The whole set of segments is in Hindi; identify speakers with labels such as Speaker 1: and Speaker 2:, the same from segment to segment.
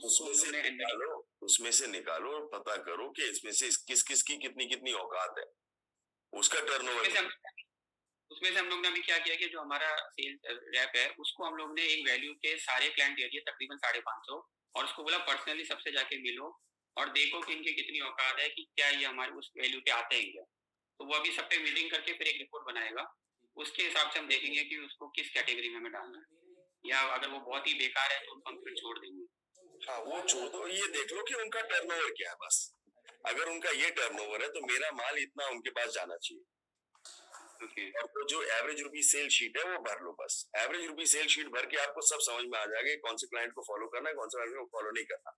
Speaker 1: उसको हम लोग ने निकालो, उसमें से निकालो और पता करो कि इसमें से किस किस की कितनी कितनी औकात है, उसका टर्नओवर।
Speaker 2: उसमें से हम लोग ने अभी क्या किया कि जो हमारा सेल्स रैप है उसको हम लोग ने एक वैल्यू के सारे क्लाइंट दे दिए तकरीबन 550 और उसको बोला पर्सनली सबसे जाके मिलो और देखो कि इनकी कितनी औकात है कि क्या ये हमारे उस वैल्यू पे आते हैं क्या। तो वो अभी सब पे मीटिंग करके फिर एक रिपोर्ट बनाएगा, उसके हिसाब से हम देखेंगे कि उसको किस कैटेगरी में हमें डालना है, या अगर वो बहुत ही बेकार है तो उसको हम फिर छोड़ देंगे।
Speaker 1: हाँ वो छोड़ दो, ये देख लो कि उनका टर्नओवर क्या है बस। अगर उनका ये टर्नओवर है तो मेरा माल इतना उनके पास जाना चाहिए। और तो जो एवरेज रुपी सेल शीट है वो भर लो बस। एवरेज रुपी सेल शीट भर के आपको सब समझ में आ जाएगा कौन से क्लाइंट को फॉलो करना है, कौन से क्लाइंट को फॉलो नहीं करना।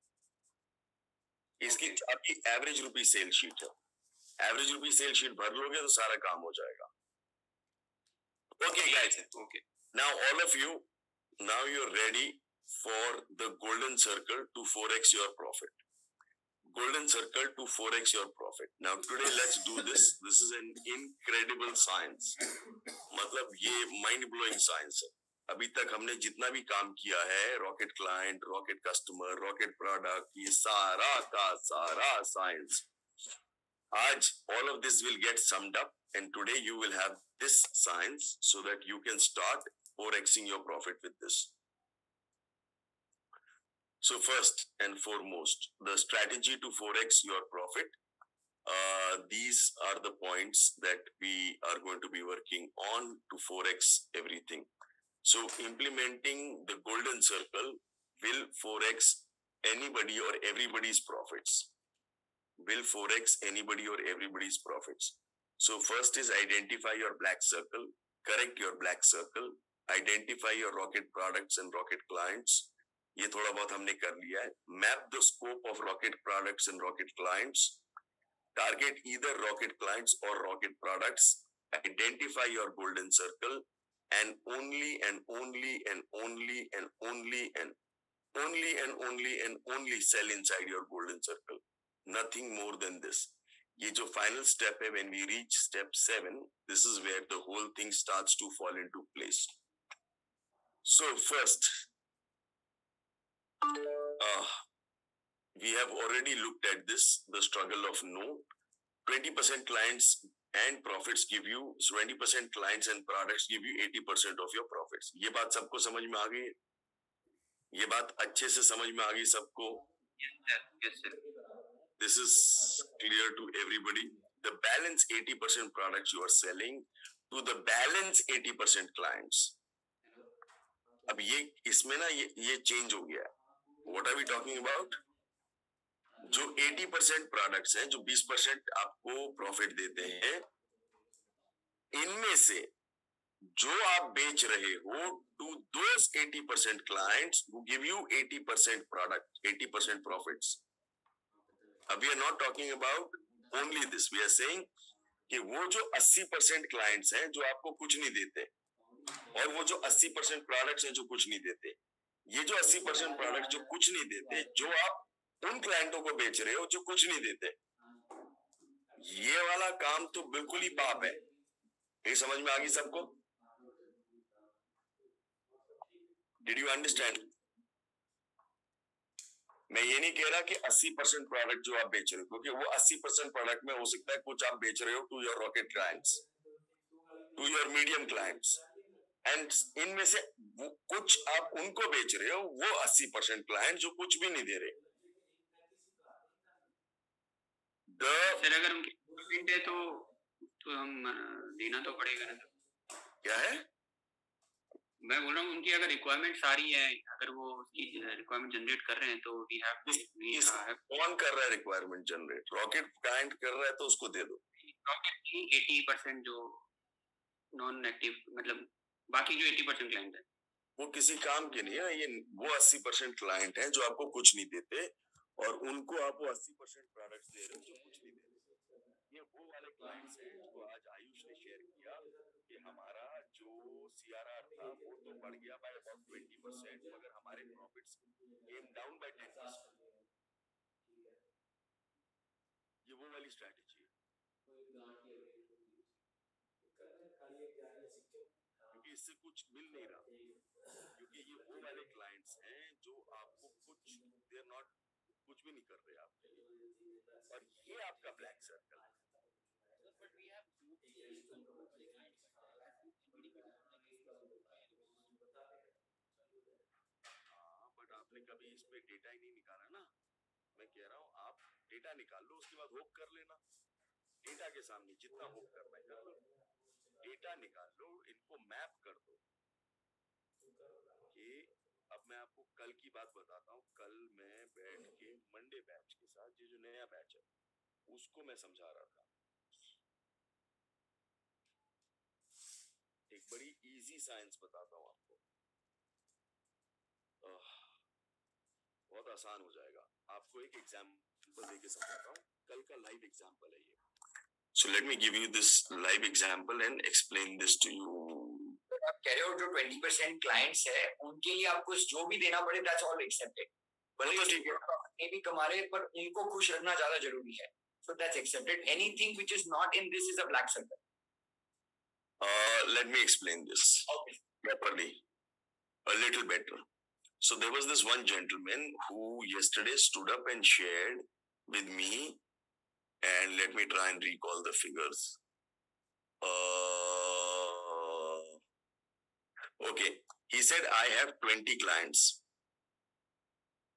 Speaker 1: इसकी आपकी एवरेज रुपी सेल शीट है, एवरेज रुपी सेल शीट भर लोगे तो सारा काम हो जाएगा। Okay guys, okay now all of you, now you're ready for the golden circle to 4x your profit. Golden circle to 4x your profit. Now today let's do this. This is an incredible science. मतलब ये mind blowing science है। अभी तक हमने जितना भी काम किया है, rocket client, rocket customer, rocket product, ये सारा का सारा साइंस, आज all of this will get summed up and today you will have this science so that you can start 4xing your profit with this. So first and foremost, the strategy to 4x your profit. These are the points that we are going to be working on to 4x everything. So implementing the golden circle will 4x anybody or everybody's profits. Will 4x anybody or everybody's profits. So first is identify your black circle, correct your black circle, identify your rocket products and rocket clients. ये थोड़ा बहुत हमने कर लिया है। Map the scope of rocket products and rocket clients, target either rocket clients और rocket products, identify your golden circle and only and only and only and only and only and only and only sell inside your golden circle, nothing more than this. ये जो final step है, when we reach step 7, this is where the whole thing starts to fall into place. So first, we have already looked at this, the struggle of no. 20% clients and profits give you 20%, clients and products give you 80% of your profits. ये बात सबको समझ में आ गई है? ये बात अच्छे से समझ में आ गई सबको? Yes, sir. This is clear to everybody. The balance 80% products you are selling to the balance 80% clients. अब ये इसमें ना ये चेंज हो गया है। What are we talking about? जो 80% प्रोडक्ट्स हैं, जो 20% आपको प्रॉफिट देते हैं, इनमें से जो आप बेच रहे हो to those 80% clients who give you 80% product, 80% profits. अब we are not talking about only this, we are saying कि वो जो 80% क्लाइंट्स हैं जो आपको कुछ नहीं देते, और वो जो 80% प्रोडक्ट्स हैं जो कुछ नहीं देते, ये जो 80% प्रोडक्ट जो कुछ नहीं देते, जो आप उन क्लाइंटों को बेच रहे हो जो कुछ नहीं देते, ये वाला काम तो बिल्कुल ही पाप है। ये समझ में आ गई सबको? Did you understand? मैं ये नहीं कह रहा कि 80% प्रोडक्ट जो आप बेच रहे हो, क्योंकि वो 80% प्रोडक्ट में हो सकता है कुछ आप बेच रहे हो to your rocket clients, to your medium clients, and इनमें से कुछ आप उनको बेच रहे हो, वो 80% क्लाइंट जो कुछ भी नहीं दे रहे। सर अगर उनकी रिक्वायरमेंट है तो हम देना तो पड़ेगा ना। क्या है? मैं बोल रहा हूँ उनकी अगर रिक्वायरमेंट सारी है, अगर वो उसकी रिक्वायरमेंट जनरेट कर रहे हैं तो वी हैव। कौन कर रहा है रिक्वायरमेंट जनरेट? रॉकेट क्लाइंट कर रहा है तो उसको दे दो। रॉकेट की 80% जो नॉन एक्टिव, मतलब बाकी जो 80% क्लाइंट है वो किसी काम के नहीं है। ये वो 80% क्लाइंट हैं जो आपको कुछ नहीं देते, और उनको आप वो 80% प्रोडक्ट्स दे रहे हो जो कुछ नहीं देते। ये वो वाले क्लाइंट्स हैं जो आज आयुष ने शेयर किया कि हमारा जो CRR था वो तो बढ़ गया बाय अबाउट 20%, मगर हमारे प्रॉफिट्स केम डाउन बाय 10%। ये वो वाली स्ट्रैटेजी है, क्योंकि इससे कुछ मिल नहीं रहा, क्योंकि ये वो वाले क्लाइंट्स हैं जो आपको कुछ, दे आर कुछ भी नहीं कर रहे आप, और ये आपका ब्लैक सर्कल। हाँ, बट आपने कभी इस पे डेटा ही नहीं निकाला ना। मैं कह रहा हूँ आप डेटा निकाल लो, उसके बाद होप कर लेना। डेटा के सामने जितना होप करना है कर लो, डेटा निकाल लो, इनको मैप कर दो। कि अब मैं आपको कल की बात बताता हूँ। कल मैं बैठ के मंडे बैच के साथ, ये जो नया बैच है उसको मैं समझा रहा था। एक बड़ी इजी साइंस बताता हूँ आपको, बहुत आसान हो जाएगा। आपको एक एग्जाम्पल देके समझाता हूँ। कल का लाइव एग्जाम्पल है ये। So let me give you this live example and explain this to you.
Speaker 3: आप कह रहे हो जो 20% क्लाइंट्स है उनके लिए आपको जो भी देना पड़े that's all accepted. भले ठीक है, ये भी कमा रहे पर उनको खुश रखना ज्यादा जरूरी है. So that's accepted. Anything which is not in this is a black circle.
Speaker 1: Let me explain this properly, a little better. So there was this one gentleman who yesterday stood up and shared with me, and let me try and recall the figures. Okay, he said I have 20 clients.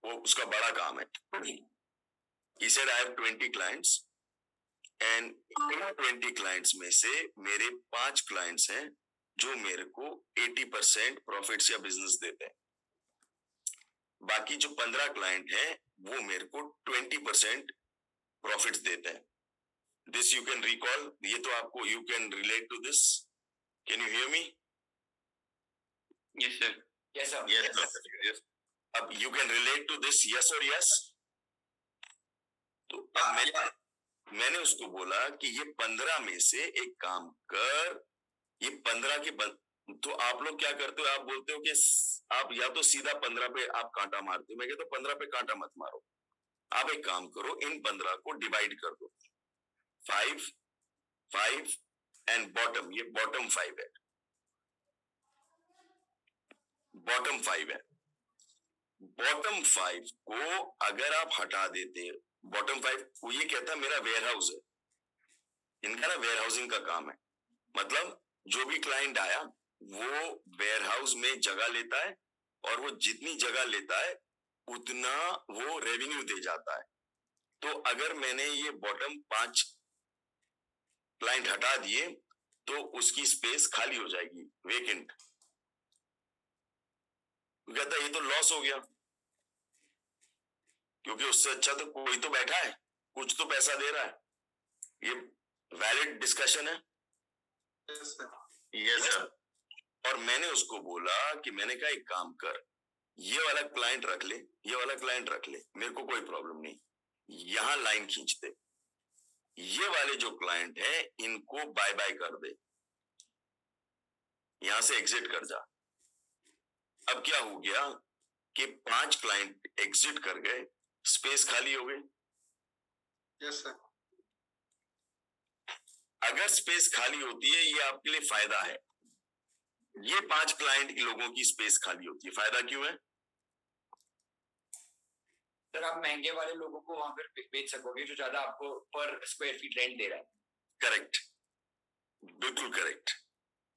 Speaker 1: वो उसका बड़ा काम है. He said I have 20 clients, and 20 clients में से मेरे 5 clients हैं जो मेरे को 80% प्रॉफिट्स या बिजनेस देते हैं. बाकी जो 15 क्लाइंट हैं वो मेरे को 20% प्रॉफिट्स देते हैं. This you can recall. ये तो आपको you can relate to this. Can you hear me?
Speaker 2: Yes sir.
Speaker 3: Yes sir.
Speaker 1: Yes sir. Yes. अब you can relate to this, yes or yes? तो अब मैंने उसको बोला कि ये 15 में से एक काम कर, ये 15 के तो आप लोग क्या करते हो? आप बोलते हो कि आप या तो सीधा 15 पे आप कांटा मारते हो. मैं कहता हूँ 15 पे कांटा मत मारो. आप एक काम करो, इन 15 को डिवाइड कर दो. 5, 5 एंड बॉटम, ये बॉटम 5 है. बॉटम 5 है. बॉटम 5 को अगर आप हटा देते, बॉटम 5 को ये कहता मेरा वेयर हाउस है, इनका ना वेयर हाउसिंग का काम है. मतलब जो भी क्लाइंट आया वो वेयर हाउस में जगह लेता है, और वो जितनी जगह लेता है उतना वो रेवेन्यू दे जाता है. तो अगर मैंने ये बॉटम 5 क्लाइंट हटा दिए तो उसकी स्पेस खाली हो जाएगी, वेकेंट. कहता ये तो लॉस हो गया, क्योंकि उससे अच्छा तो कोई तो बैठा है, कुछ तो पैसा दे रहा है. ये वैलिड डिस्कशन है. Yes sir. और मैंने उसको बोला कि मैंने कहा एक काम कर, ये वाला क्लाइंट रख ले, ये वाला क्लाइंट रख ले, मेरे को कोई प्रॉब्लम नहीं. यहां लाइन खींच दे. ये वाले जो क्लाइंट है इनको बाय बाय कर दे, यहां से एग्जिट कर जा. अब क्या हो गया कि 5 क्लाइंट एग्जिट कर गए, स्पेस खाली हो गई.
Speaker 4: Yes sir.
Speaker 1: अगर स्पेस खाली होती है ये आपके लिए फायदा है. ये 5 क्लाइंट लोगों की स्पेस खाली होती है, फायदा क्यों है?
Speaker 3: सर आप महंगे वाले लोगों को वहां पर बेच सकोगे जो ज्यादा आपको पर स्क्वायर फीट रेंट दे रहा है.
Speaker 1: करेक्ट, बिल्कुल करेक्ट.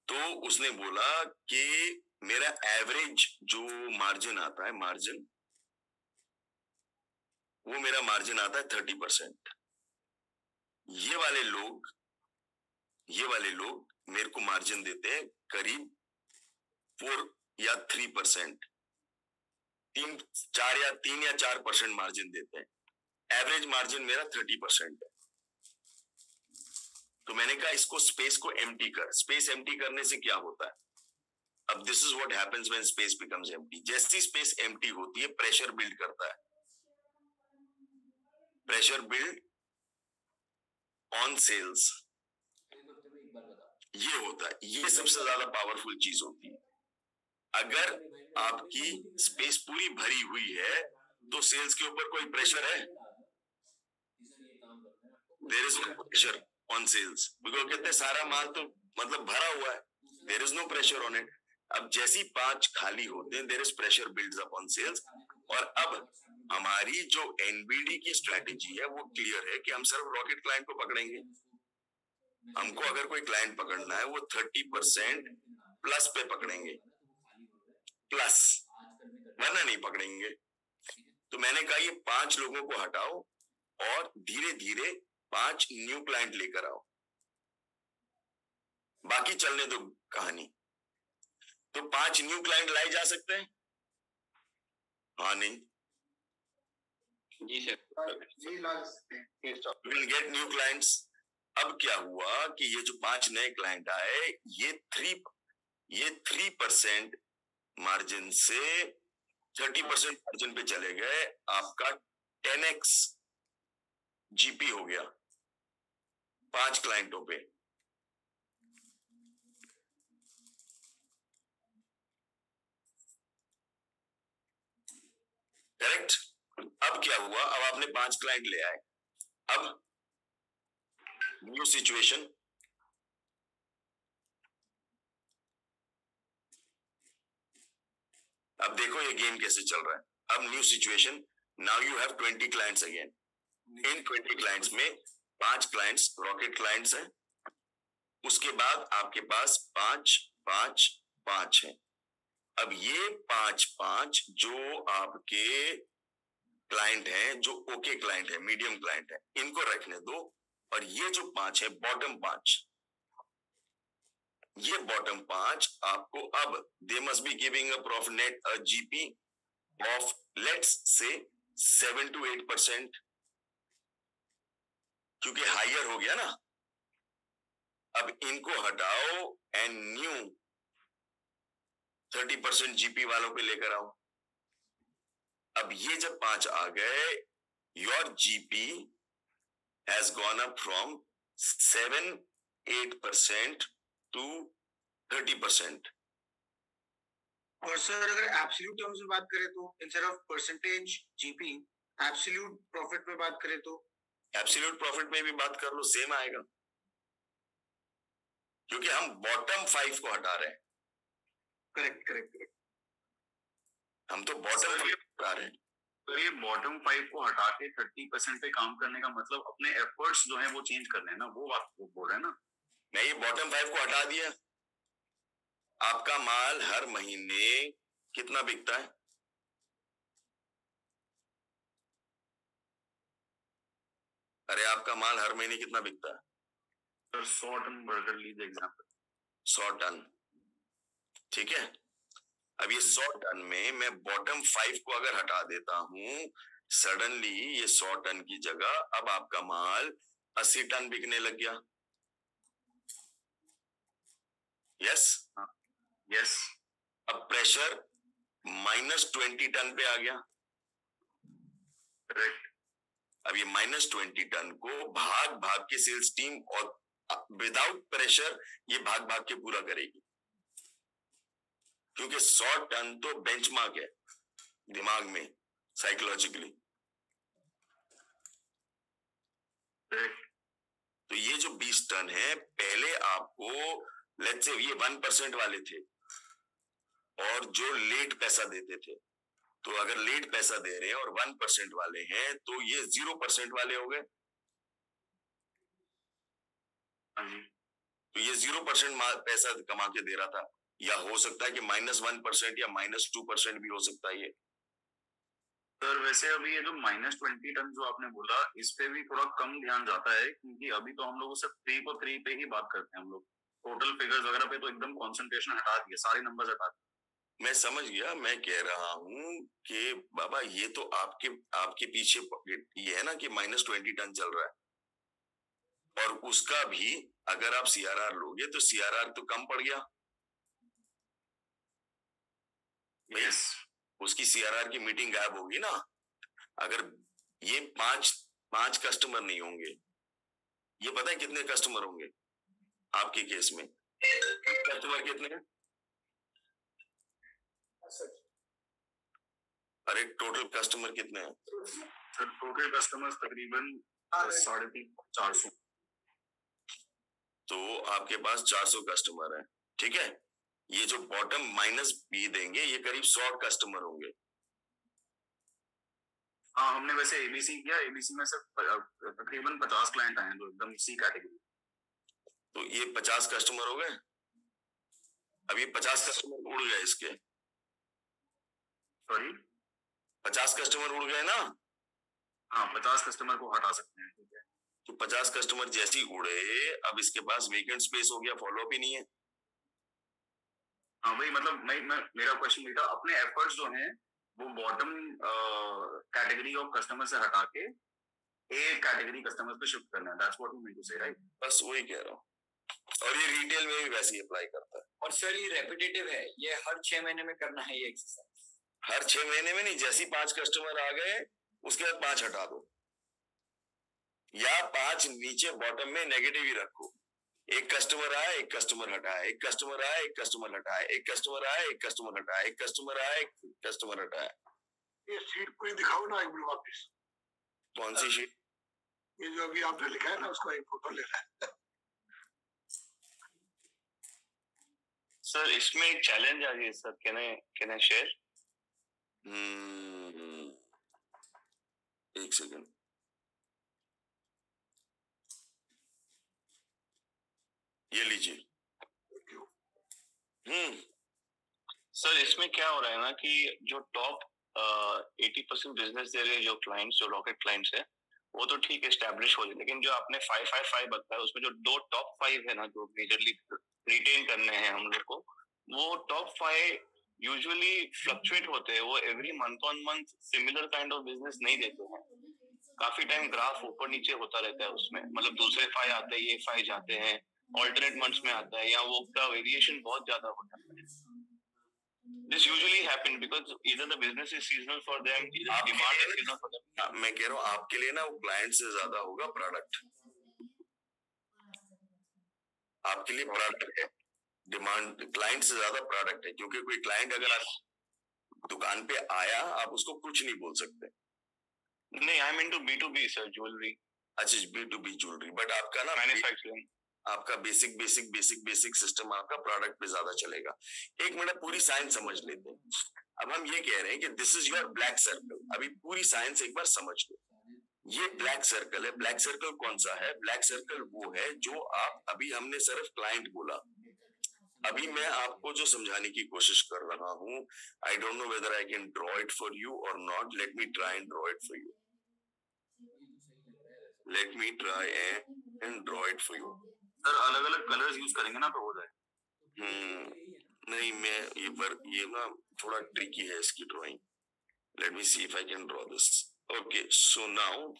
Speaker 1: तो उसने बोला कि मेरा एवरेज जो मार्जिन आता है, मार्जिन वो मेरा मार्जिन आता है 30%. ये वाले लोग मेरे को मार्जिन देते हैं करीब 4 या 3%, 3 या 4% मार्जिन देते हैं. एवरेज मार्जिन मेरा 30% है. तो मैंने कहा इसको स्पेस को एम्प्टी कर. स्पेस एम्प्टी करने से क्या होता है? अब this is what happens when space becomes empty. जैसी स्पेस एम्प्टी होती है प्रेशर बिल्ड करता है. प्रेशर बिल्ड ऑन सेल्स, ये होता है. ये सबसे ज्यादा पावरफुल चीज होती है. अगर आपकी स्पेस पूरी भरी हुई है तो सेल्स के ऊपर कोई प्रेशर है? There is no pressure on sales, because कहते हैं सारा माल तो मतलब भरा हुआ है, there is no pressure on it. अब जैसी 5 खाली होते हैं there is pressure builds up on sales. और अब हमारी जो एनबीडी की स्ट्रेटेजी है वो क्लियर है कि हम सिर्फ रॉकेट क्लाइंट को पकड़ेंगे। हमको अगर कोई क्लाइंट पकड़ना है वो 30% प्लस पे पकड़ेंगे, प्लस, वरना नहीं पकड़ेंगे। तो मैंने कहा ये 5 लोगों को हटाओ और धीरे धीरे 5 न्यू क्लाइंट लेकर आओ, बाकी चलने दो कहानी। तो 5 न्यू क्लाइंट लाए जा सकते हैं? हाँ नहीं?
Speaker 2: जी सर,
Speaker 4: जी ला सकते हैं।
Speaker 1: Will get new clients. अब क्या हुआ कि ये जो 5 नए क्लाइंट आए, ये 3% मार्जिन से 30% मार्जिन पे चले गए, आपका 10x जीपी हो गया 5 क्लाइंटों पे। करेक्ट? अब क्या हुआ? अब आपने 5 क्लाइंट ले आए, अब न्यू सिचुएशन, अब देखो ये गेम कैसे चल रहा है। अब new situation, now you have 20 clients again. In 20 clients में 5 क्लाइंट्स रॉकेट क्लाइंट्स हैं, उसके बाद आपके पास 5, 5, 5 है। अब ये 5 जो आपके क्लाइंट हैं, जो ओके क्लाइंट है, मीडियम क्लाइंट है, इनको रखने दो। और ये जो 5 है, बॉटम 5, ये बॉटम 5 आपको अब they must be giving a profit net GP of let's say 7 to 8%, क्योंकि हायर हो गया ना। अब इनको हटाओ एंड न्यू 30% जीपी वालों पे लेकर आओ। अब ये जब 5 आ गए, your GP has gone up from 7-8% to 30%।
Speaker 4: और सर अगर एब्सोल्यूट टर्म्स में बात करें तो instead of percentage GP, absolute profit में बात करें तो
Speaker 1: एब्सोल्यूट प्रॉफिट में भी बात कर लो, सेम आएगा, क्योंकि हम बॉटम 5 को हटा रहे हैं।
Speaker 4: करेक्ट।
Speaker 1: हम तो बॉटम 5 हटा रहे हैं।
Speaker 5: तो ये बॉटम 5 को हटा के 30% पे काम करने का मतलब अपने एफर्ट्स जो है वो चेंज करने हैं ना, वो बात वो बोल रहे हैं ना।
Speaker 1: मैं ये बॉटम 5 को हटा दिया, आपका माल हर महीने कितना बिकता है? अरे आपका माल हर महीने कितना बिकता है?
Speaker 5: सर 100 टन बर्गर लीजिए एग्जांपल,
Speaker 1: 100 टन, ठीक है। अब ये 100 टन में मैं बॉटम 5 को अगर हटा देता हूं, सडनली ये 100 टन की जगह अब आपका माल 80 टन बिकने लग गया। Yes
Speaker 5: yes.
Speaker 1: अब प्रेशर -20 टन पे आ गया।
Speaker 5: करेक्ट।
Speaker 1: अब ये -20 टन को भाग भाग के सेल्स टीम और विदाउट प्रेशर ये भाग भाग के पूरा करेगी, क्योंकि 100 टन तो बेंचमार्क है दिमाग में साइकोलॉजिकली। तो ये जो 20 टन है, पहले आपको लेट्स से ये 1% वाले थे और जो लेट पैसा देते थे, तो अगर लेट पैसा दे रहे हैं और 1% वाले हैं तो ये 0% वाले हो गए। तो ये 0% पैसा कमा के दे रहा था, या हो सकता है कि -1% या -2% भी हो सकता है ये।
Speaker 5: सर वैसे अभी ये जो -20 टन जो आपने बोला, इस पे भी थोड़ा कम ध्यान जाता है, क्योंकि अभी तो हम लोग सिर्फ 3 पे ही बात करते हैं। हम लोग टोटल फिगर्स वगैरह पे तो एकदम कंसंट्रेशन हटा दिए, सारे नंबर्स हटा दिए।
Speaker 1: मैं समझ गया, मैं कह रहा हूं कि बाबा ये तो आपके पीछे ये है ना कि -20 टन चल रहा है, और उसका भी अगर आप सीआरआर लोगे तो सीआरआर तो कम पड़ गया।
Speaker 5: यस।
Speaker 1: उसकी सीआरआर की मीटिंग गायब होगी ना। अगर ये पांच कस्टमर नहीं होंगे, ये पता है कितने कस्टमर होंगे आपके केस में? कस्टमर कितने हैं? अरे टोटल कस्टमर कितने हैं?
Speaker 5: सर टोटल कस्टमर्स तकरीबन 350-400।
Speaker 1: तो आपके पास 400 कस्टमर हैं, ठीक है। ये जो बॉटम -B देंगे, ये करीब 100 कस्टमर होंगे।
Speaker 5: हमने वैसे एबीसी किया, एबीसी में से तकरीबन 50 क्लाइंट आए हैं तो एकदम सी कैटेगरी।
Speaker 1: तो ये 50 कस्टमर हो गए। अब ये 50 कस्टमर उड़ गए इसके।
Speaker 5: सॉरी,
Speaker 1: 50 कस्टमर उड़ गए ना।
Speaker 5: हाँ, 50 कस्टमर को हटा सकते हैं, ठीक है।
Speaker 1: तो 50 कस्टमर जैसे ही उड़े, अब इसके पास वेकेंट स्पेस हो गया, फॉलोअप ही नहीं है।
Speaker 5: हाँ वही, मतलब मेरा क्वेश्चन ये था, अपने एफर्ट्स जो हैं वो बॉटम कैटेगरी ऑफ कस्टमर से हटा के ए कैटेगरी कस्टमर पे शिफ्ट करना है। That's what you mean to say, right?
Speaker 1: बस वही कह रहा हूँ। और ये रिटेल में भी वैसे ही अप्लाई करता है।
Speaker 3: और सर ये रेपिटेटिव है, ये हर 6 महीने में करना है ये एक्सरसाइज।
Speaker 1: हर 6 महीने में नहीं, जैसे 5 कस्टमर आ गए उसके बाद 5 हटा दो, या 5 नीचे बॉटम में नेगेटिव ही रखो। एक कस्टमर आया, एक कस्टमर हटाया, एक कस्टमर आया, एक कस्टमर हटाया, एक कस्टमर आया, एक कस्टमर हटाया, एक कस्टमर आया, एक कस्टमर हटाया।
Speaker 6: ये शीट को दिखाओ ना एक बार वापस।
Speaker 1: कौन सी शीट?
Speaker 6: ये जो अभी आपने लिखा है ना, उसका एक फोटो लेना है।
Speaker 7: सर इसमें एक चैलेंज आ गई है सर, कैन आई शेयर?
Speaker 1: एक सेकंड। ये लीजिए।
Speaker 7: सर इसमें क्या हो रहा है ना कि जो टॉप 80% बिजनेस दे रहे जो क्लाइंट्स, जो रॉकेट क्लाइंट्स है, वो तो ठीक एस्टैब्लिश हो जाए, लेकिन जो आपने 555 बताया उसमें जो 2 टॉप 5 है ना, जो मेजरली रिटेन करने हैं हम लोग को, वो टॉप 5 यूजुअली फ्लक्चुएट होते हैं। वो every month on month similar kind of business नहीं देते हैं। काफी टाइम ग्राफ ऊपर नीचे होता रहता है उसमें, मतलब दूसरे 5 आते हैं, ये 5 जाते हैं, ऑल्टरनेट मंथ्स में आता है, या वो का वेरिएशन बहुत ज्यादा होता है। This usually happen because either the business is seasonal for them, either demand is seasonal for them.
Speaker 1: मैं कह रहा हूँ आपके लिए ना वो क्लाइंट से ज्यादा होगा प्रोडक्ट। आपके लिए प्रोडक्ट है, डिमांड क्लाइंट से ज्यादा प्रोडक्ट है, क्योंकि कोई क्लाइंट अगर आप दुकान पे आया, आप उसको कुछ नहीं बोल सकते।
Speaker 7: नहीं, I am into B2B sir, jewellery.
Speaker 1: अच्छा, B2B ज्वेलरी, बट आपका ना
Speaker 7: मैन्युफैक्चरिंग,
Speaker 1: आपका बेसिक सिस्टम आपका प्रोडक्ट पे ज्यादा चलेगा। एक मिनट पूरी साइंस समझ लेते हैं। अब हम ये कह रहे हैं कि this is your black circle. अभी पूरी साइंस एक बार समझ लो। ये ब्लैक सर्कल है। ब्लैक सर्कल कौन सा है? ब्लैक सर्कल वो है जो आप, अभी हमने सिर्फ क्लाइंट बोला, अभी मैं आपको जो समझाने की कोशिश कर रहा हूँ, I don't know whether I can draw it for you और not. Let me try and draw it for you. Let me try and draw it for you.
Speaker 5: Sir अलग अलग कलर्स यूज करेंगे ना तो हो जाए।
Speaker 1: नहीं, मैं ये ना थोड़ा ट्रिकी है इसकी drawing. Let me see if I can draw this. Okay, so now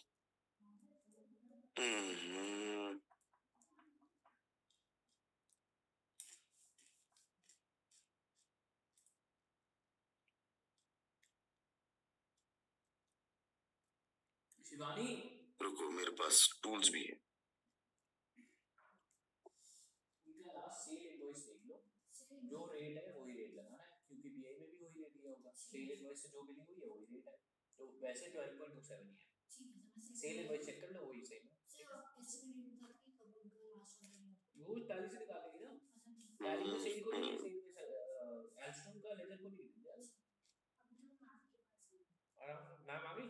Speaker 8: Shivani,
Speaker 1: रुको, मेरे पास टूल्स भी है।
Speaker 8: सेल इनवॉइस देख लो, जो रेट है वही रेट लगाना है, क्योंकि बीआई में भी वही रेट दिया होगा। सेल इनवॉइस से जो बिलिंग हुई है वही रेट है, तो वैसे 12.27 ही है। सेल इनवॉइस चेक कर लो, वही सही है। वो टैली से निकालेगी ना, टैली में सेल को नहीं, सेल में एल्स्टॉम का लेजर को नहीं दिया। आराम नाम आ गई।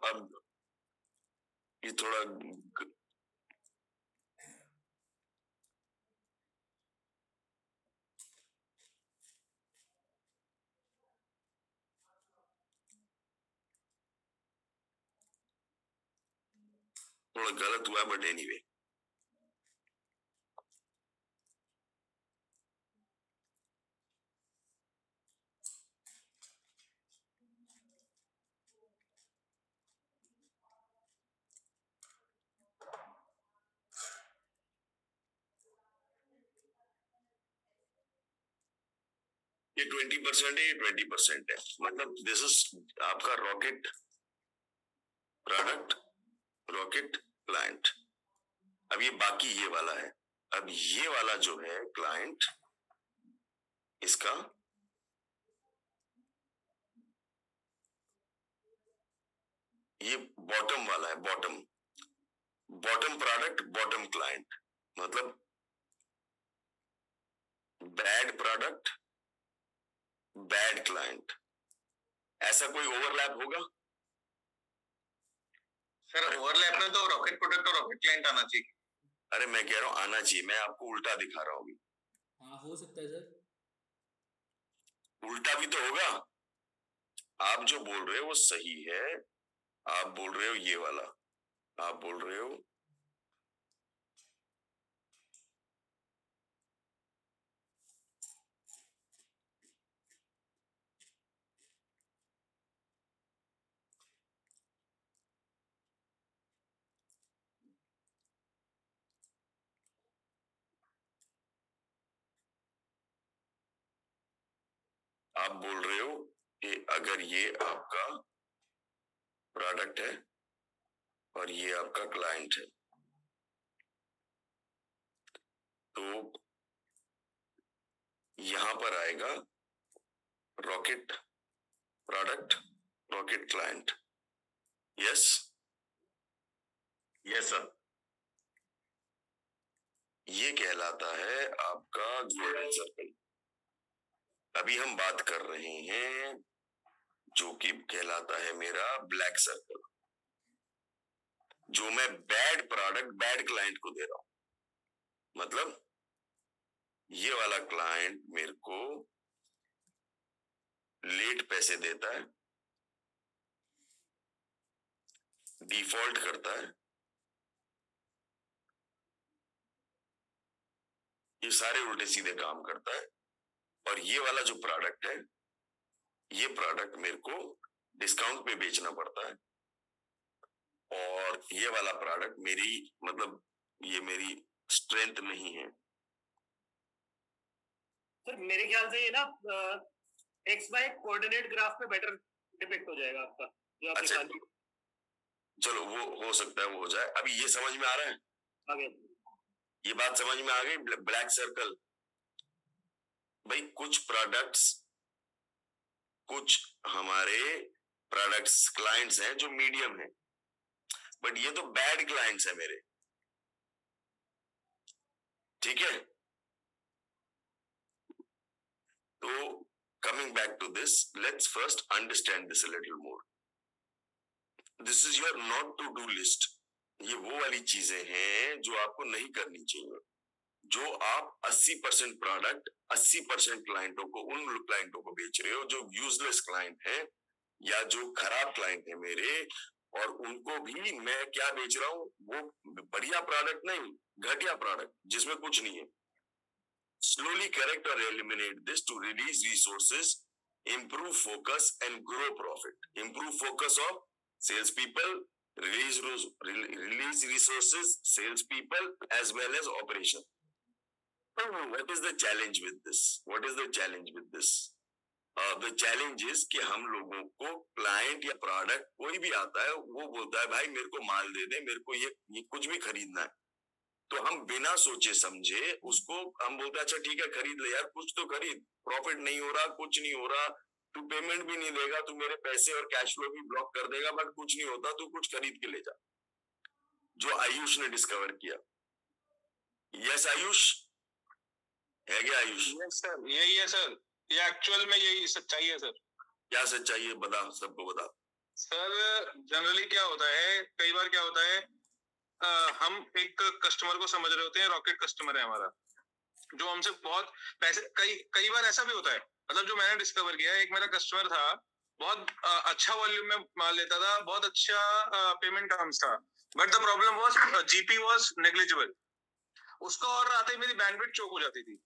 Speaker 1: अब ये थोड़ा गलत हुआ, बट एनीवे ये 20% है, ये 20% है, मतलब दिस इज आपका रॉकेट प्रोडक्ट, रॉकेट क्लाइंट। अब ये बाकी ये वाला है। अब ये वाला जो है क्लाइंट, इसका ये बॉटम वाला है, बॉटम प्रोडक्ट, बॉटम क्लाइंट, मतलब बैड प्रोडक्ट, बैड क्लाइंट। ऐसा कोई ओवरलैप होगा?
Speaker 5: सर ओवरलैप में तो रॉकेट प्रोडक्ट और रॉकेट क्लाइंट आना चाहिए।
Speaker 1: अरे मैं कह रहा हूं आना चाहिए, मैं आपको उल्टा दिखा रहा हूँ।
Speaker 8: हाँ हो सकता है सर,
Speaker 1: उल्टा भी तो होगा। आप जो बोल रहे हो वो सही है, आप बोल रहे हो ये वाला, आप बोल रहे हो कि अगर ये आपका प्रोडक्ट है और ये आपका क्लाइंट है, तो यहां पर आएगा rocket product, rocket client. Yes
Speaker 5: yes sir,
Speaker 1: ये कहलाता है आपका गोल्डन सर्कल। अभी हम बात कर रहे हैं जो कि कहलाता है मेरा ब्लैक सर्कल, जो मैं बैड प्रोडक्ट, बैड क्लाइंट को दे रहा हूं। मतलब ये वाला क्लाइंट मेरे को लेट पैसे देता है, डिफॉल्ट करता है, ये सारे उल्टे सीधे काम करता है। और ये वाला जो प्रोडक्ट है, ये प्रोडक्ट मेरे को डिस्काउंट पे बेचना पड़ता है, और ये वाला प्रोडक्ट मेरी, मतलब ये मेरी स्ट्रेंथ नहीं है।
Speaker 9: सर मेरे ख्याल से ये ना एक्स वाई कोऑर्डिनेट ग्राफ पे बेटर डिपिक्ट हो जाएगा आपका जो आपने
Speaker 1: अच्छा,
Speaker 9: कहा।
Speaker 1: चलो वो हो सकता है, वो हो जाए। अभी ये समझ में आ रहा है?
Speaker 9: आगे
Speaker 1: ये बात समझ में आ गई। ब्लैक सर्कल भाई, कुछ प्रोडक्ट्स, कुछ हमारे प्रोडक्ट्स क्लाइंट्स हैं जो मीडियम है, बट ये तो बैड क्लाइंट्स है मेरे, ठीक है? तो coming back to this, let's first understand this a little more. This is your not to do list. ये वो वाली चीजें हैं जो आपको नहीं करनी चाहिए। जो आप 80% प्रोडक्ट 80% क्लाइंटों को, उन क्लाइंटों को बेच रहे हो जो यूजलेस क्लाइंट है या जो खराब क्लाइंट है मेरे, और उनको भी मैं क्या बेच रहा हूं, वो बढ़िया प्रोडक्ट नहीं, घटिया प्रोडक्ट जिसमें कुछ नहीं है। स्लोली करेक्ट और eliminate this to release resources, improve focus and grow profit. Improve focus of salespeople, release resources, salespeople as well as operation. What is the challenge with this? What is the challenge with this? The challenge is कि हम लोगों को क्लाइंट या प्रोडक्ट कोई भी आता है, वो बोलता है भाई मेरे को माल दे दे, मेरे को ये कुछ भी खरीदना है। तो हम बिना सोचे समझे उसको हम बोलते हैं अच्छा ठीक है खरीद ले यार, कुछ तो खरीद, प्रॉफिट नहीं हो रहा, कुछ नहीं हो रहा, तू पेमेंट भी नहीं देगा, तू मेरे पैसे और कैश फ्लो भी ब्लॉक कर देगा, बट कुछ नहीं होता, तू कुछ खरीद के ले जा। जो आयुष ने डिस्कवर किया। यस आयुष, है क्या आयुष?
Speaker 5: यस सर, यही है सर, ये एक्चुअल में यही सच्चाई है सर।
Speaker 1: क्या सच्चाई है, बता, सबको बता।
Speaker 5: सर जनरली क्या होता है, कई बार क्या होता है, हम एक कस्टमर को समझ रहे होते हैं, रॉकेट कस्टमर है हमारा, जो हमसे बहुत पैसे, कई बार ऐसा भी होता है, मतलब जो मैंने डिस्कवर किया, एक मेरा कस्टमर था, बहुत अच्छा वॉल्यूम में माल लेता था, बहुत अच्छा पेमेंट टर्म्स था, but the problem was GP was negligible. उसको और आते ही मेरी बैंडविड्थ चोक हो जाती थी,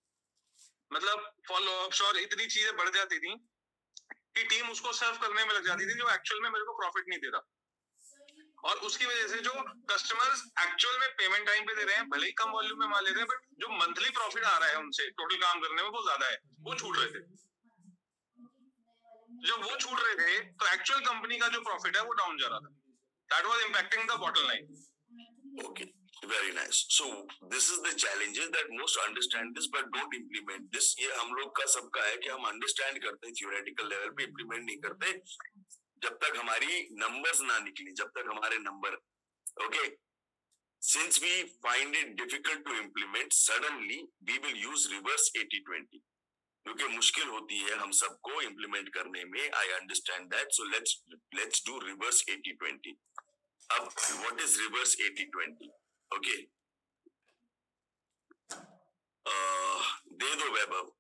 Speaker 5: मतलब फॉलोअप्स और इतनी चीजें बढ़ जाती थी कि टीम उसको सर्व करने में लग जाती थी, जो एक्चुअल में मेरे को प्रॉफिट नहीं दे रहा। और उसकी वजह से जो कस्टमर्स एक्चुअल में पेमेंट टाइम पे दे रहे हैं, भले ही कम वॉल्यूम में माल ले रहे हैं, बट जो मंथली प्रॉफिट आ रहा है उनसे टोटल काम करने में वो ज्यादा है, वो छूट रहे थे। जब वो छूट रहे थे तो एक्चुअल कंपनी का जो प्रॉफिट है वो डाउन जा रहा था. That was impacting the bottom line.
Speaker 1: Okay, very nice. So this is the challenges that most understand this but don't implement this. ये हम लोग का सबका है कि हम understand करते हैं theoretical level पे, implement नहीं करते जब तक हमारी numbers ना निकली, जब तक हमारे number. Okay, since we find it difficult to implement, suddenly we will use reverse 80-20. क्योंकि मुश्किल होती है हम सबको इम्प्लीमेंट करने में. I understand that. So let's do reverse 80-20. अब व्हाट इज रिवर्स 80-20? ओके, दे दो Vaibhav.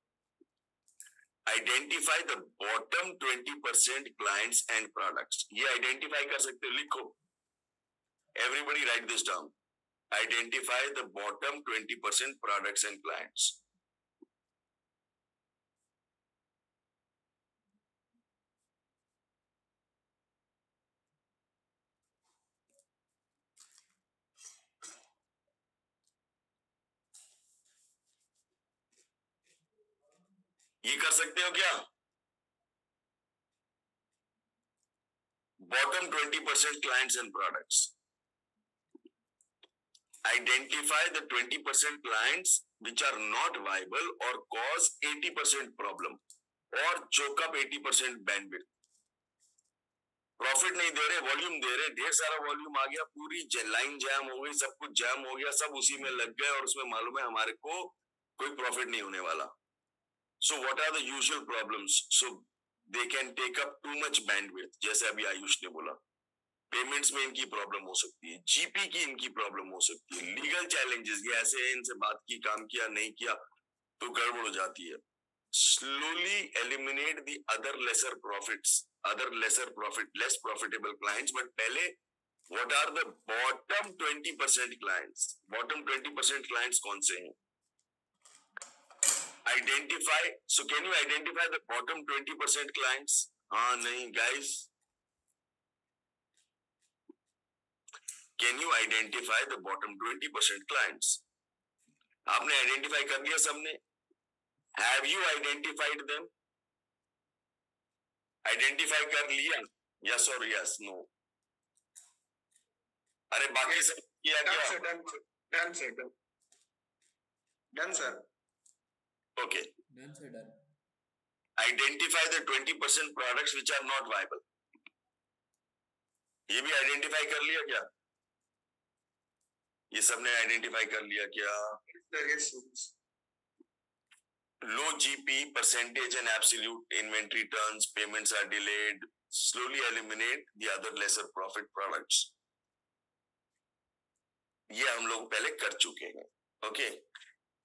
Speaker 1: Identify the bottom 20% clients and products. ये आइडेंटिफाई कर सकते हो, लिखो. Everybody write this down. Identify the bottom 20% products and clients. ये कर सकते हो क्या? Bottom 20% clients and products. Identify the 20% clients which are not viable or cause 80% problem or choke up 80% bandwidth. Profit नहीं दे रहे, वॉल्यूम दे रहे, ढेर सारा वॉल्यूम आ गया, पूरी लाइन जैम हो गई, सब कुछ जैम हो गया, सब उसी में लग गए और उसमें मालूम है हमारे को कोई प्रॉफिट नहीं होने वाला. So what are the usual problems? So they can take up too much bandwidth. जैसे अभी आयुष ने बोला, पेमेंट्स में इनकी प्रॉब्लम हो सकती है, जीपी की इनकी प्रॉब्लम हो सकती है, लीगल चैलेंजेस, ये ऐसे इनसे बात की, काम किया, नहीं किया तो गड़बड़ हो जाती है. Slowly eliminate the other lesser profits, less profitable clients. But पहले, what are the bottom 20% clients? Bottom 20% clients कौन से हैं? Identify. So can you identify the bottom 20% clients? हाँ नहीं guys. Can you identify the bottom 20% clients? आपने identify कर लिया सबने? Have you identified them? Identify कर लिया? Yes or yes? No. अरे बाकी सब किया क्या?
Speaker 4: Done sir.
Speaker 1: Okay.
Speaker 8: Done sir, done.
Speaker 1: Identify the 20% products which are not viable. ये भी आइडेंटिफाई कर लिया क्या? ये सबने आइडेंटिफाई कर लिया क्या? Low GP, percentage and absolute inventory turns, payments are delayed. Slowly eliminate the other lesser profit products. ये हम लोग पहले कर चुके हैं. Okay.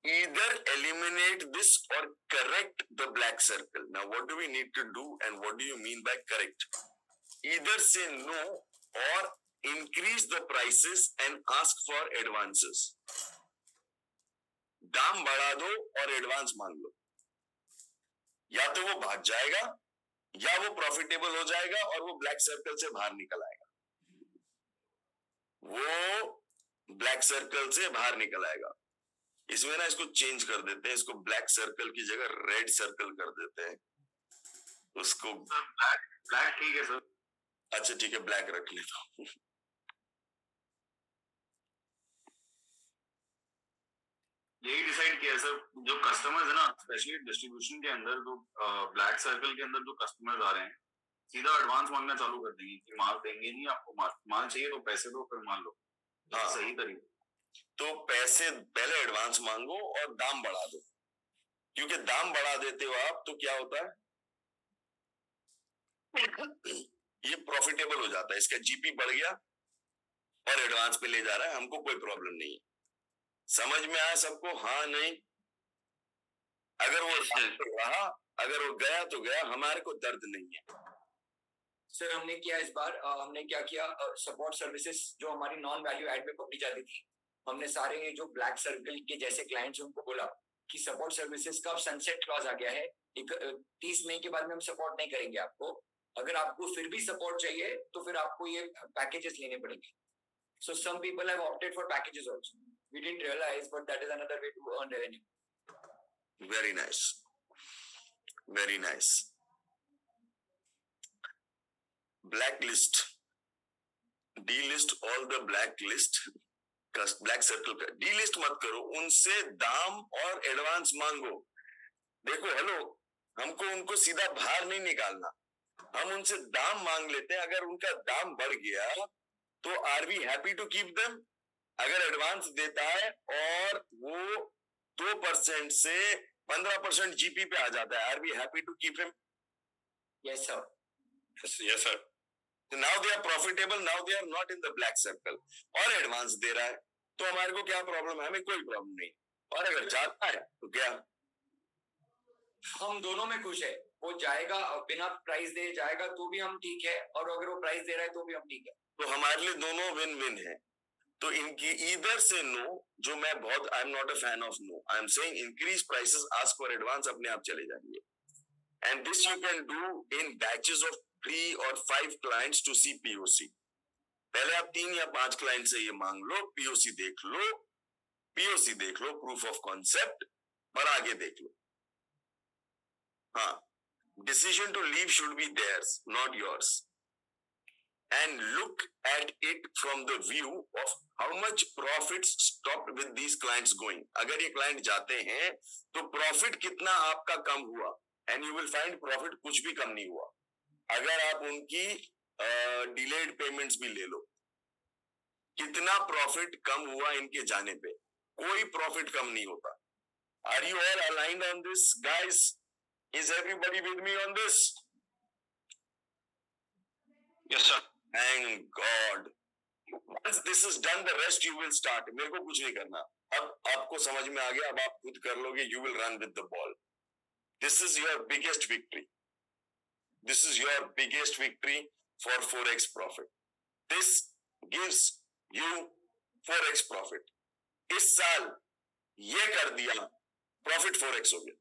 Speaker 1: Either eliminate this or correct the black circle. Now, what do we need to do and what do you mean by correct? Either say no or increase the prices and ask for advances. दाम बढ़ा दो और एडवांस मांग लो. या तो वो भाग जाएगा या वो प्रॉफिटेबल हो जाएगा और वो ब्लैक सर्कल से बाहर निकल आएगा. वो ब्लैक सर्कल से बाहर निकल आएगा. इसमें ना इसको चेंज कर देते हैं, इसको ब्लैक सर्कल की जगह रेड सर्कल कर देते हैं. उसको
Speaker 5: ब्लैक ठीक है सर.
Speaker 1: अच्छा ठीक है, ब्लैक रख लेता हूँ.
Speaker 5: यही डिसाइड किया सर. जो कस्टमर्स है ना, स्पेशली डिस्ट्रीब्यूशन के अंदर, जो ब्लैक सर्कल के अंदर जो कस्टमर्स आ रहे हैं, सीधा एडवांस मांगना चालू कर देंगे कि माल देंगे नहीं, आपको माल चाहिए तो पैसे दो फिर माल लो. हाँ. सही तरीका.
Speaker 1: तो पैसे पहले एडवांस मांगो और दाम बढ़ा दो. क्योंकि दाम बढ़ा देते हो आप तो क्या होता है, ये प्रॉफिटेबल हो जाता है. इसका जीपी बढ़ गया और एडवांस पे ले जा रहा है, हमको कोई प्रॉब्लम नहीं है. समझ में आया सबको? हाँ नहीं? अगर वो रहा, अगर वो गया तो गया, हमारे को दर्द नहीं है.
Speaker 3: सर हमने किया इस बार, हमने क्या किया, सपोर्ट सर्विसेज जो हमारी नॉन वैल्यू एड में पकड़ी जाती थी, हमने सारे जो ब्लैक सर्कल के जैसे क्लाइंट्स उनको बोला कि सपोर्ट सर्विसेज का सनसेट क्लॉज आ गया है, 30 मई के बाद में हम सपोर्ट नहीं करेंगे आपको. अगर आपको फिर भी सपोर्ट चाहिए तो फिर आपको ये पैकेजेस लेने पड़ेंगे. So some people have opted for packages also. We didn't realize, but that is another way to earn revenue.
Speaker 1: Very nice. Very nice. blacklist, delist all the blacklist, black circle का डीलिस्ट मत करो, उनसे दाम और एडवांस मांगो। देखो हेलो, हमको उनको सीधा बाहर नहीं निकालना, हम उनसे दाम मांग लेते हैं। अगर उनका दाम बढ़ गया तो are we happy to keep them? अगर एडवांस देता है और वो 2% से 15% जीपी पे आ जाता है, are we happy to keep him?
Speaker 3: Yes sir,
Speaker 1: yes sir. Now they are profitable, now they are not in the black circle, और एडवांस दे रहा है, तो हमारे को क्या प्रॉब्लम है? हमें कोई प्रॉब्लम नहीं। और अगर जाता है तो क्या,
Speaker 3: हम दोनों में खुश है। वो जाएगा बिना प्राइस दे जाएगा तो भी हम ठीक है, और अगर वो प्राइस दे रहा है तो भी हम ठीक है।
Speaker 1: तो हमारे लिए दोनों विन विन है। तो इनकी ईदर से नो, जो मैं बहुत, I am not a fan of no, I am saying increase prices, ask for advance, अपने आप चले जाएंगे। And this you can do in batches of 3 or 5 clients to see POC. पहले आप 3 या 5 क्लाइंट से ये मांग लो, POC देख लो, प्रूफ ऑफ कॉन्सेप्ट, और आगे देख लो। हाँ, decision to leave should be theirs, not yours, and look at it from the view of how much profit stopped with these clients going. अगर ये क्लाइंट जाते हैं तो प्रॉफिट कितना आपका कम हुआ, and you will find profit कुछ भी कम नहीं हुआ। अगर आप उनकी डिलेड पेमेंट्स भी ले लो, कितना प्रॉफिट कम हुआ इनके जाने पे? कोई प्रॉफिट कम नहीं होता। Are you all aligned on this guys? Is everybody with me on this?
Speaker 7: Yes sir.
Speaker 1: Thank god. Once this is done, the rest you will start. मेरे को कुछ नहीं करना। अब आपको समझ में आ गया, अब आप खुद कर लोगे। You will run with the ball. This is your biggest victory. This is your biggest victory for 4x profit. This gives you 4x profit. इस साल ये कर दिया, प्रॉफिट 4x हो गया।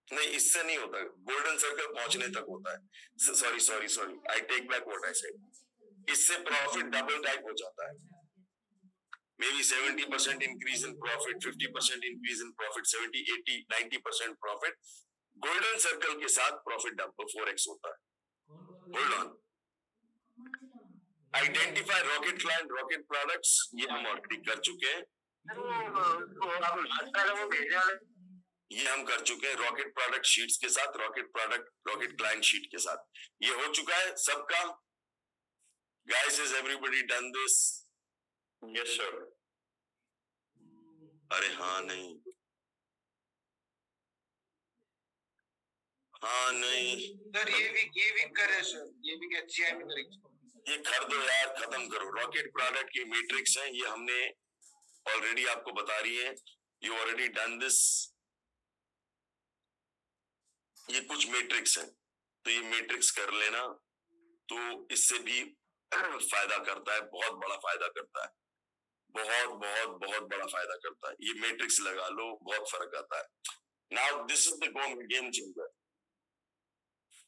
Speaker 1: नहीं, इससे नहीं होता, गोल्डन सर्कल पहुंचने तक होता है। Sorry, I take back what I said. इससे प्रॉफिट डबल टाइप हो जाता है। Maybe 70% increase in profit, 50% increase in profit, 70, 80, 90% profit. Golden circle के साथ प्रॉफिट डबल 4x होता है। Hold on, identify rocket client, rocket products, ये हम ऑलरेडी कर चुके हैं। ये हम कर चुके हैं रॉकेट प्रोडक्ट शीट्स के साथ, रॉकेट क्लाइंट शीट के साथ। ये हो चुका है सबका। Guys, is everybody done this?
Speaker 7: Yes sir.
Speaker 1: अरे हाँ नहीं, हाँ नहीं
Speaker 4: सर, ये वीक कर रहे हैं सर, ये वीक HCI में करेंगे।
Speaker 1: ये कर दो यार, खत्म करो। रॉकेट प्रोडक्ट की मैट्रिक्स है, ये हमने ऑलरेडी आपको बता रही है। You already done this. ये कुछ मैट्रिक्स है, तो ये मैट्रिक्स कर लेना, तो इससे भी फायदा करता है, बहुत बड़ा फायदा करता है, बहुत बड़ा फायदा करता है। ये मैट्रिक्स लगा लो, बहुत फर्क आता है। Now this is the game changer.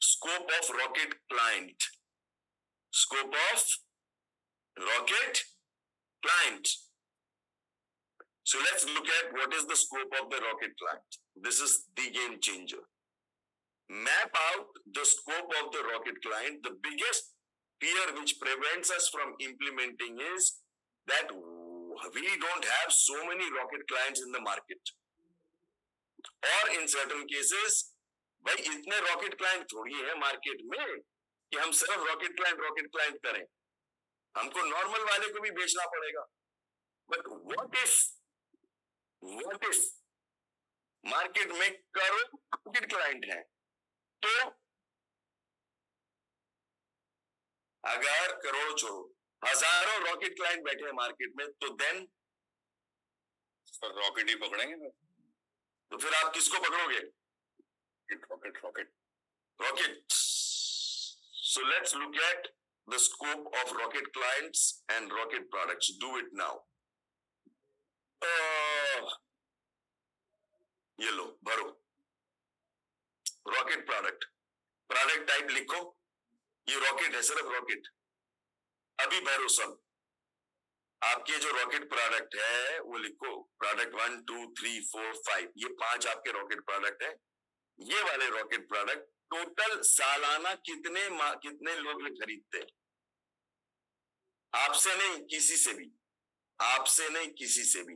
Speaker 1: Scope of rocket client. Scope of rocket client. So let's look at what is the scope of the rocket client. This is the game changer. Map out the scope of the rocket client. The biggest fear which prevents us from implementing is that we don't have so many rocket clients in the market. Or in certain cases, भाई इतने रॉकेट क्लाइंट थोड़ी है मार्केट में कि हम सिर्फ रॉकेट क्लाइंट करें। हमको नॉर्मल वाले को भी बेचना पड़ेगा। बट व्हाट इफ मार्केट में करोड़ रॉकेट क्लाइंट हैं, तो अगर करोड़ छोड़ो, हजारों रॉकेट क्लाइंट बैठे हैं मार्केट में, तो देन
Speaker 7: रॉकेट ही पकड़ेंगे।
Speaker 1: तो फिर आप किसको पकड़ोगे? Rocket. So let's look at the scope of rocket clients and rocket products. Do it now. ये लो, भरो। रॉकेट प्रोडक्ट टाइप लिखो, ये रॉकेट है, सिर्फ रॉकेट। अभी भरो सब। आपके जो रॉकेट प्रोडक्ट है वो लिखो, प्रोडक्ट 1, 2, 3, 4, 5, ये 5 आपके रॉकेट प्रोडक्ट है। ये वाले रॉकेट प्रोडक्ट टोटल सालाना कितने लोग ये खरीदते हैं? आपसे नहीं किसी से भी, आपसे नहीं किसी से भी।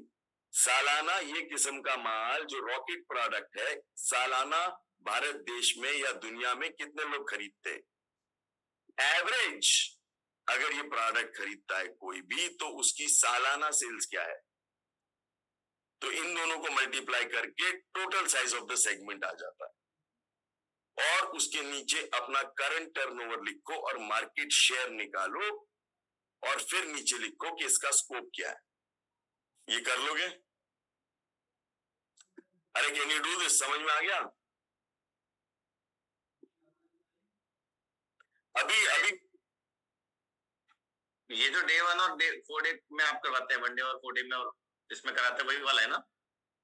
Speaker 1: सालाना ये किस्म का माल जो रॉकेट प्रोडक्ट है, सालाना भारत देश में या दुनिया में कितने लोग खरीदते हैं? एवरेज अगर ये प्रोडक्ट खरीदता है कोई भी, तो उसकी सालाना सेल्स क्या है? तो इन दोनों को मल्टीप्लाई करके total size of the segment आ जाता है, और उसके नीचे अपना करंट टर्नओवर लिखो और मार्केट शेयर निकालो, और फिर नीचे लिखो कि इसका स्कोप क्या है। ये कर लोगे? अरे कैन यू डू दिस? समझ में आ गया? अभी
Speaker 7: ये जो डे 1 और डे 4 डे में आप करवाते हैं, 1 डे और 4 डे में, और इसमें कराते हैं, वही वाला है ना?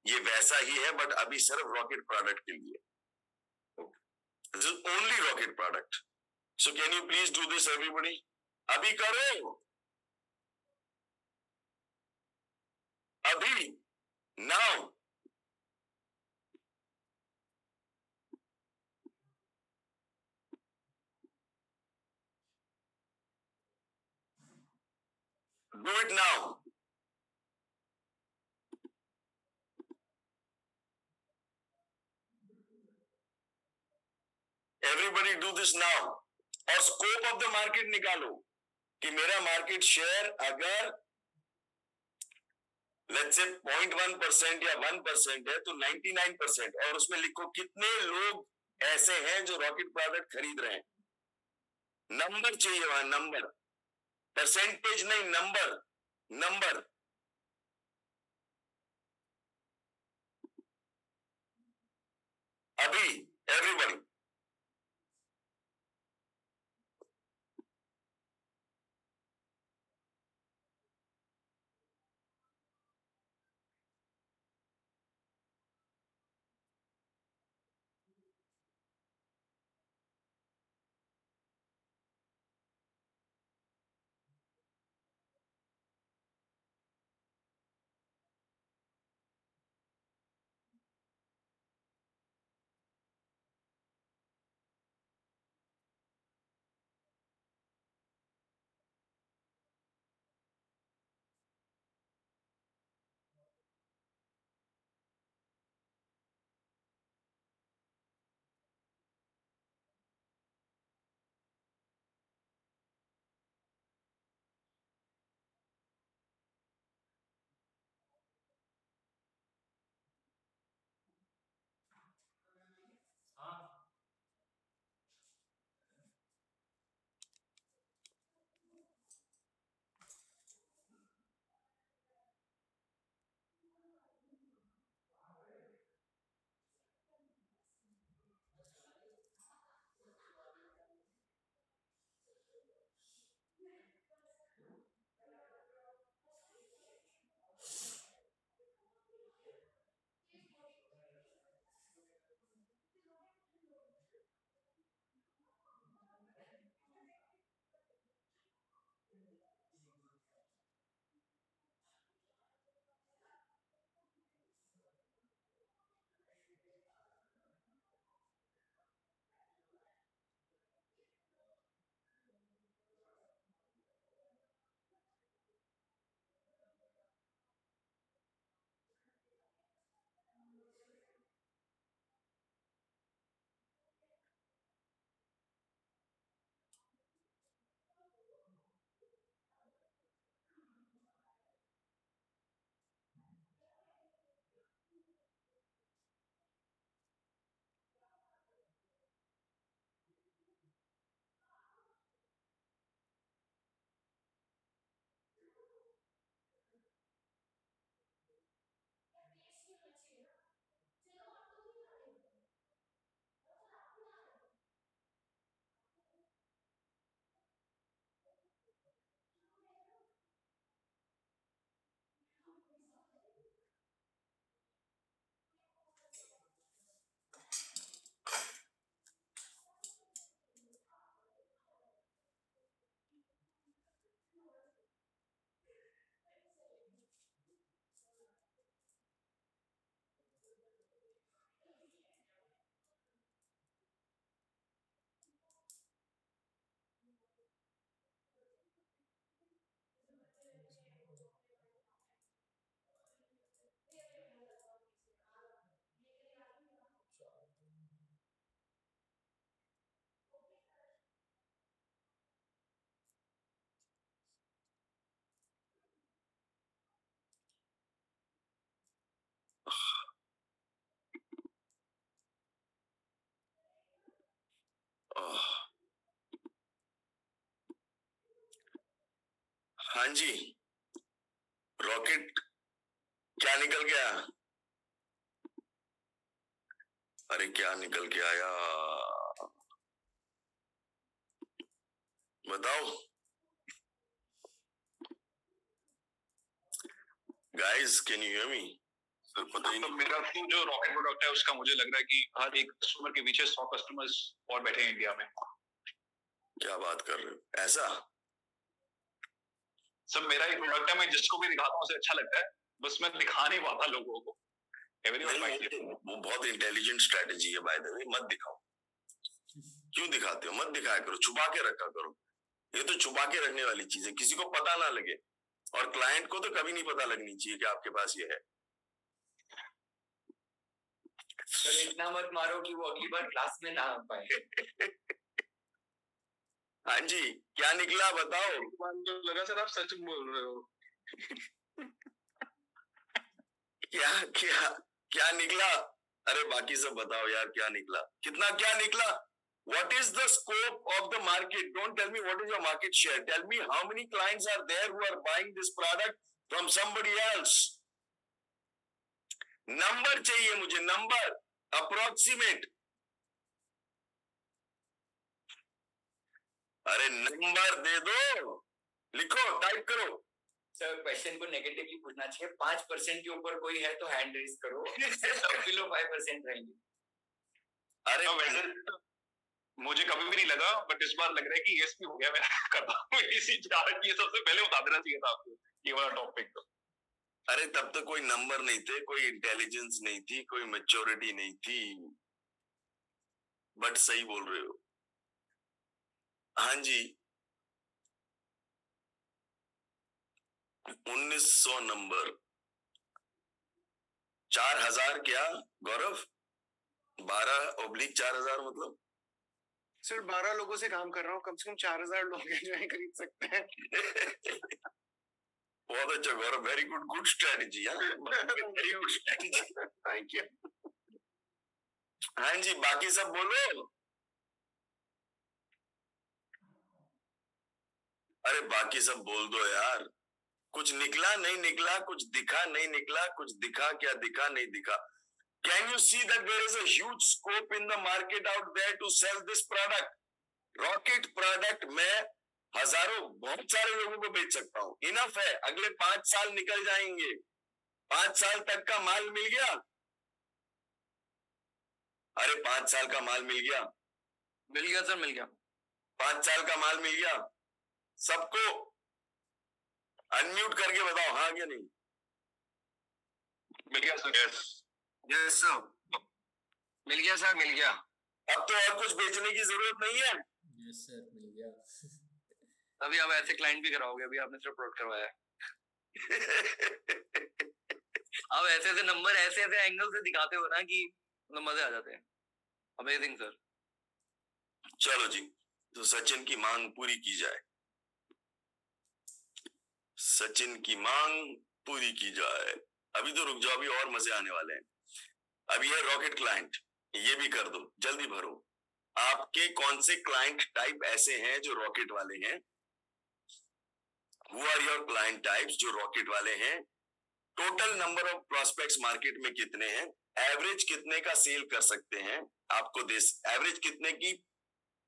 Speaker 1: ये वैसा ही है, बट अभी सिर्फ रॉकेट प्रोडक्ट के लिए। This is only rocket product. So can you please do this everybody? अभी करो, अभी, now. Do it now. Everybody do this now. और स्कोप ऑफ द मार्केट निकालो कि मेरा मार्केट शेयर अगर लेट्स से 0.1% या 1% है तो 99%, और उसमें लिखो कितने लोग ऐसे हैं जो रॉकेट प्रोडक्ट खरीद रहे हैं। नंबर चाहिए वहां, नंबर, परसेंटेज नहीं, नंबर, नंबर। अभी एवरीबॉडी जी, रॉकेट क्या निकल गया? अरे क्या निकल के आया बताओ guys, can you hear me? Sir पता ही नहीं।
Speaker 5: मेरा तो जो रॉकेट प्रोडक्ट है उसका मुझे लग रहा है कि हर एक कस्टमर के पीछे 100 कस्टमर्स और बैठे हैं इंडिया में।
Speaker 1: क्या बात कर रहे हो? ऐसा
Speaker 5: सब मेरा एक प्रोडक्ट है, मैं जिसको भी दिखाता हूँ उसे अच्छा लगता है, बस मैं दिखा नहीं पाता लोगों को।
Speaker 1: वो बहुत इंटेलिजेंट स्ट्रेटेजी है बाय द वे। मत दिखाओ। क्यों दिखाते हो? मत दिखाया करो, छुपा के रखा करो। ये तो छुपा के रखने वाली चीज है, किसी को पता ना लगे। और क्लाइंट को तो कभी नहीं पता लगनी चाहिए कि आपके पास ये है।
Speaker 3: सर इतना मत मारो कि वो अगली बार क्लास में ना आ पाए।
Speaker 1: हाँ जी, क्या निकला बताओ?
Speaker 5: तो लगा सर आप सच बोल रहे हो।
Speaker 1: क्या क्या क्या निकला? अरे बाकी सब बताओ यार, क्या निकला? कितना क्या निकला? What is the scope of the market? Don't tell me what is your market share. Tell me how many clients are there who are buying this product from somebody else. Number चाहिए मुझे, नंबर अप्रोक्सीमेट। अरे नंबर दे दो, लिखो, टाइप करो।
Speaker 3: सर क्वेश्चन को नेगेटिवली पूछना चाहिए। 5% के ऊपर कोई है तो हैंड रेज करो। सब बिलो 5% रहेंगे।
Speaker 1: अरे
Speaker 5: वैसे मुझे कभी भी नहीं लगा, बट इस बार लग रहा है कि यस भी हो गया मेरा करता। इसी ये सबसे पहले बता देना चाहिए था आपको ये वाला टॉपिक तो।
Speaker 1: अरे तब तो कोई नंबर नहीं थे, कोई इंटेलिजेंस नहीं थी, कोई मैच्योरिटी नहीं थी। बट सही बोल रहे हो। हाँ जी, 1900 नंबर, 4000 क्या गौरव? 12/4000 मतलब?
Speaker 4: सर 12 लोगों से काम कर रहा हूँ, कम से कम 4000 लोग हैं जो खरीद सकते हैं।
Speaker 1: बहुत अच्छा Gaurav, very good, good strategy. Very good strategy,
Speaker 4: thank you.
Speaker 1: हाँ जी, बाकी सब बोलो। अरे बाकी सब बोल दो यार। कुछ निकला नहीं निकला, कुछ दिखा नहीं निकला, कुछ दिखा क्या दिखा नहीं दिखा। Can you see that there is a huge scope in the market out there to sell this product? Rocket product मैं हजारों, बहुत सारे लोगों को बेच सकता हूँ। इनफ है, अगले 5 साल निकल जाएंगे। 5 साल तक का माल मिल गया। अरे 5 साल का माल मिल गया।
Speaker 3: मिल गया सर, मिल गया।
Speaker 1: 5 साल का माल मिल गया सबको। अनम्यूट करके बताओ हाँ क्या नहीं?
Speaker 5: मिल गया सर।
Speaker 3: यस सर, मिल गया सर, मिल गया।
Speaker 1: अब तो और कुछ बेचने की जरूरत नहीं है।
Speaker 8: यस सर, मिल गया।
Speaker 3: अभी आप ऐसे क्लाइंट भी कराओगे? अभी आपने सिर्फ प्रोडक्ट करवाया है। अब ऐसे ऐसे नंबर ऐसे ऐसे एंगल से दिखाते हो ना कि मजे आ जाते हैं। Amazing sir.
Speaker 1: चलो जी, तो सचिन की मांग पूरी की जाए। सचिन की मांग पूरी की जाए। अभी तो रुक जाओ, अभी और मजे आने वाले हैं। अभी है रॉकेट क्लाइंट, ये भी कर दो, जल्दी भरो। आपके कौन से क्लाइंट टाइप ऐसे हैं जो रॉकेट वाले हैं? Who are your client types जो रॉकेट वाले हैं? Total number of prospects market में कितने हैं? एवरेज कितने का सेल कर सकते हैं? आपको एवरेज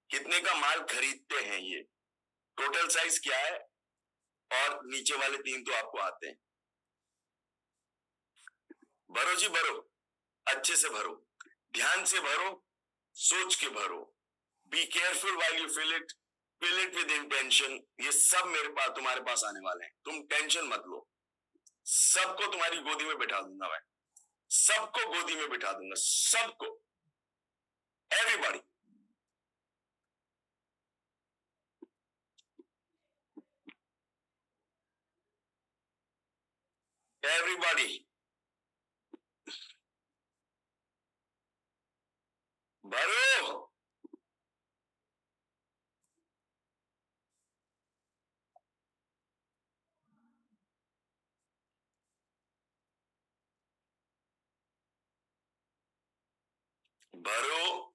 Speaker 1: कितने का माल खरीदते हैं ये? टोटल साइज क्या है? और नीचे वाले 3 तो आपको आते हैं। भरो जी भरो, अच्छे से भरो, ध्यान से भरो, सोच के भरो। Be careful while you fill it with intention. ये सब मेरे पास, तुम्हारे पास आने वाले हैं, तुम टेंशन मत लो। सबको तुम्हारी गोदी में बिठा दूंगा मैं, सबको गोदी में बिठा दूंगा, सबको, एवरीबॉडी। एवरीबॉडी भरो। भरो